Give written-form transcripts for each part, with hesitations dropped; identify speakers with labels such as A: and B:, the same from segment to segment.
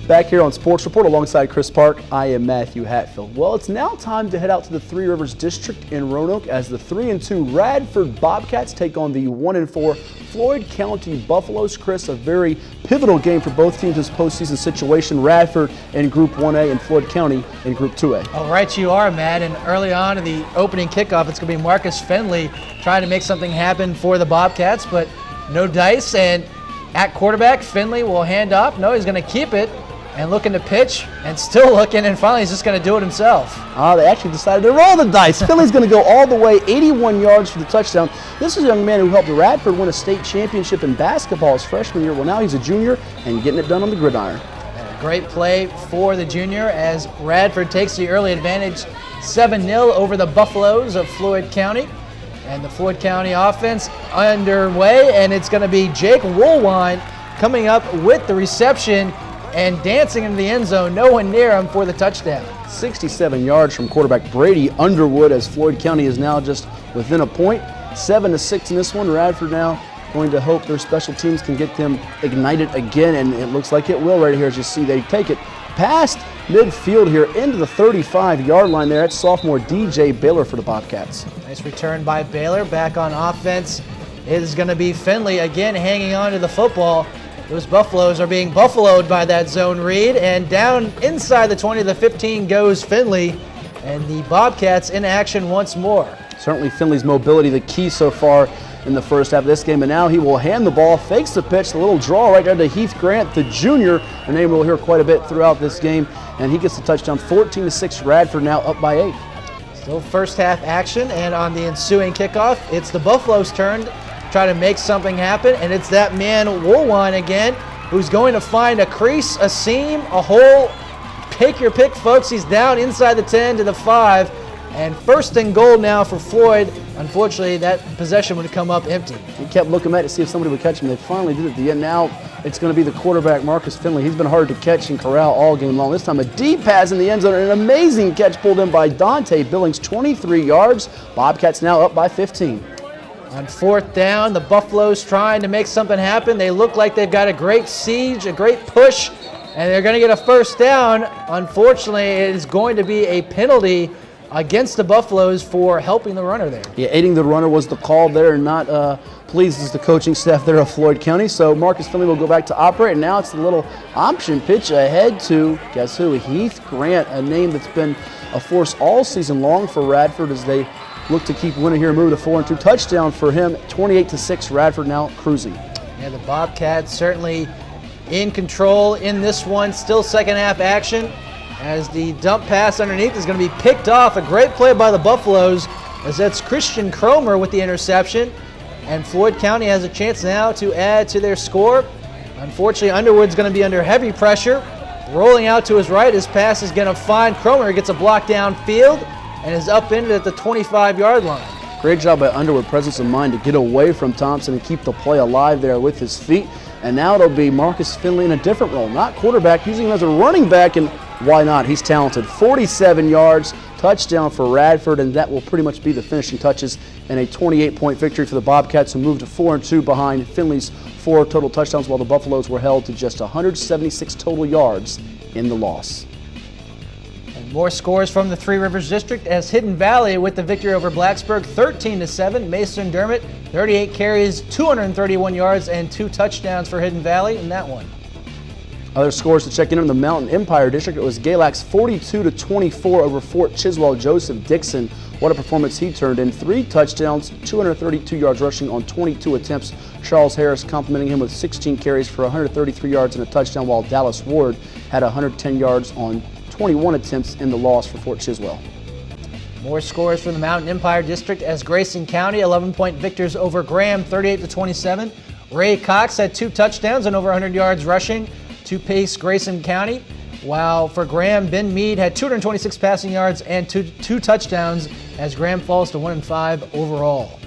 A: Back here on Sports Report alongside Chris Park, I am Matthew Hatfield. Well, it's now time to head out to the Three Rivers District in Roanoke as the 3-2 Radford Bobcats take on the 1-4 Floyd County Buffaloes. Chris, a very pivotal game for both teams in this postseason situation. Radford in Group 1A and Floyd County in Group 2A.
B: All right, you are, Matt. And early on in the opening kickoff, it's going to be Marcus Finley trying to make something happen for the Bobcats, but no dice. And at quarterback, Finley will hand off. No, he's going to keep it. And looking to pitch, and still looking, and finally he's just going to do it himself.
A: They actually decided to roll the dice. Finley's going to go all the way, 81 yards for the touchdown. This is a young man who helped Radford win a state championship in basketball his freshman year. Well, now he's a junior and getting it done on the gridiron.
B: Great play for the junior as Radford takes the early advantage 7-0 over the Buffaloes of Floyd County. And the Floyd County offense underway, and it's going to be Jake Woolwine coming up with the reception and dancing into the end zone, no one near him for the touchdown.
A: 67 yards from quarterback Brady Underwood as Floyd County is now just within a point. 7-6 in this one. Radford now going to hope their special teams can get them ignited again, and it looks like it will right here as you see they take it past midfield here into the 35-yard line there. That's sophomore DJ Baylor for the Bobcats.
B: Nice return by Baylor. Back on offense is going to be Finley again hanging on to the football. Those Buffaloes are being buffaloed by that zone read, and down inside the 20 to the 15 goes Finley, and the Bobcats in action once more.
A: Certainly Finley's mobility the key so far in the first half of this game, and now he will hand the ball, fakes the pitch, the little draw right there to Heath Grant, the junior, a name we'll hear quite a bit throughout this game, and he gets the touchdown. 14-6, Radford now up by 8.
B: Still first half action, and on the ensuing kickoff, it's the Buffaloes' turn. Try to make something happen, and it's that man Woolwine again who's going to find a crease, a seam, a hole. Take your pick, folks. He's down inside the 10 to the 5, and first and goal now for Floyd. Unfortunately, that possession would come up empty.
A: He kept looking at it to see if somebody would catch him. They finally did it at the end. Now it's going to be the quarterback, Marcus Finley. He's been hard to catch and corral all game long. This time a deep pass in the end zone, and an amazing catch pulled in by Dante Billings, 23 yards. Bobcats now up by 15.
B: On fourth down, the Buffaloes trying to make something happen. They look like they've got a great siege, a great push, and they're going to get a first down. Unfortunately, it is going to be a penalty against the Buffaloes for helping the runner there.
A: Yeah, aiding the runner was the call there, and not pleases the coaching staff there of Floyd County. So Marcus Finley will go back to operate, and now it's the little option pitch ahead to, guess who, Heath Grant, a name that's been a force all season long for Radford as they look to keep winning here and move to 4-2. Touchdown for him, 28-6. Radford now cruising.
B: Yeah, the Bobcats certainly in control in this one. Still second half action as the dump pass underneath is going to be picked off. A great play by the Buffaloes as that's Christian Cromer with the interception. And Floyd County has a chance now to add to their score. Unfortunately, Underwood's going to be under heavy pressure. Rolling out to his right, his pass is going to find Cromer. Gets a block downfield and is upended at the 25-yard line.
A: Great job by Underwood, presence of mind to get away from Thompson and keep the play alive there with his feet. And now it'll be Marcus Finley in a different role, not quarterback, using him as a running back, and why not? He's talented. 47 yards, touchdown for Radford, and that will pretty much be the finishing touches in a 28-point victory for the Bobcats, who moved to 4-2 behind Finley's 4 total touchdowns, while the Buffaloes were held to just 176 total yards in the loss.
B: More scores from the Three Rivers District as Hidden Valley with the victory over Blacksburg, 13-7. Mason Dermott, 38 carries, 231 yards, and 2 touchdowns for Hidden Valley in that one.
A: Other scores to check in the Mountain Empire District. It was Galax 42-24 over Fort Chiswell. Joseph Dixon, what a performance he turned in. 3 touchdowns, 232 yards rushing on 22 attempts. Charles Harris complimenting him with 16 carries for 133 yards and a touchdown, while Dallas Ward had 110 yards on 21 attempts in the loss for Fort Chiswell.
B: More scores from the Mountain Empire District as Grayson County 11-point victors over Graham, 38-27. Ray Cox had 2 touchdowns and over 100 yards rushing to pace Grayson County, while for Graham, Ben Mead had 226 passing yards and two touchdowns as Graham falls to 1-5 overall.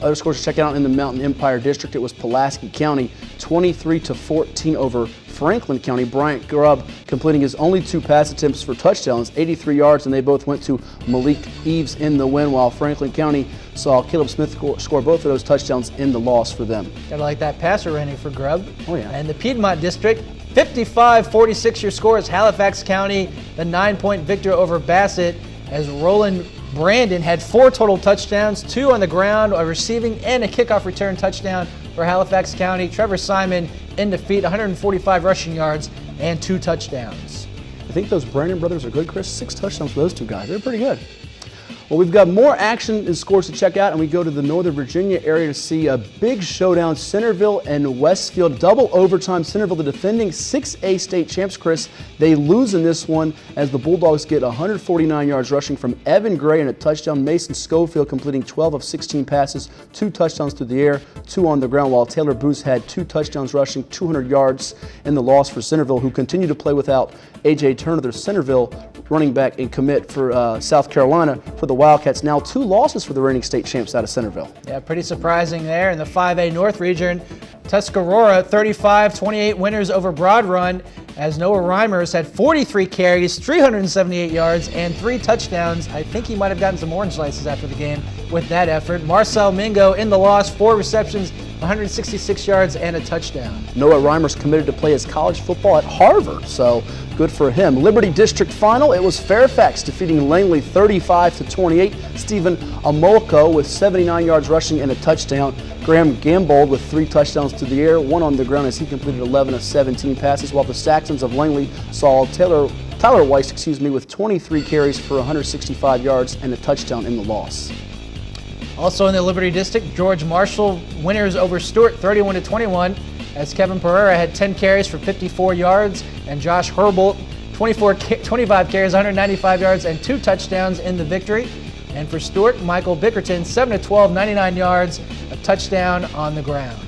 A: Other scores to check out in the Mountain Empire District. It was Pulaski County 23-14 over Franklin County. Bryant Grubb completing his only 2 pass attempts for touchdowns, 83 yards, and they both went to Malik Eves in the win, while Franklin County saw Caleb Smith score both of those touchdowns in the loss for them.
B: Gotta like that passer rating for Grubb.
A: Oh yeah.
B: And the Piedmont District, 55-46 your score as Halifax County, the 9-point victor over Bassett, as Roland Brandon had 4 total touchdowns, 2 on the ground, a receiving and a kickoff return touchdown for Halifax County. Trevor Simon in defeat, 145 rushing yards and 2 touchdowns.
A: I think those Brandon brothers are good, Chris. 6 touchdowns for those 2 guys. They're pretty good. Well, we've got more action and scores to check out, and we go to the Northern Virginia area to see a big showdown. Centerville and Westfield, double overtime. Centerville, the defending 6A state champs, Chris. They lose in this one as the Bulldogs get 149 yards rushing from Evan Gray and a touchdown. Mason Schofield completing 12 of 16 passes, 2 touchdowns through the air, 2 on the ground, while Taylor Booth had 2 touchdowns rushing, 200 yards in the loss for Centerville, who continue to play without A.J. Turner, their Centerville running back and commit for South Carolina for the Wildcats. Now 2 losses for the reigning state champs out of Centerville.
B: Yeah, pretty surprising there in the 5A North region. Tuscarora 35-28 winners over Broad Run as Noah Reimers had 43 carries, 378 yards, and 3 touchdowns. I think he might have gotten some orange slices after the game with that effort. Marcel Mingo in the loss, 4 receptions, 166 yards, and a touchdown.
A: Noah Reimers committed to play his college football at Harvard, so good for him. Liberty District Final, it was Fairfax defeating Langley 35-28. Stephen Amolko with 79 yards rushing and a touchdown. Graham Gambold with 3 touchdowns to the air, 1 on the ground as he completed 11 of 17 passes, while the Saxons of Langley saw Tyler Weiss, with 23 carries for 165 yards and a touchdown in the loss.
B: Also in the Liberty District, George Marshall winners over Stewart 31-21 as Kevin Pereira had 10 carries for 54 yards and Josh Herbold 25 carries, 195 yards and 2 touchdowns in the victory. And for Stewart, Michael Bickerton 7-12, 99 yards, a touchdown on the ground.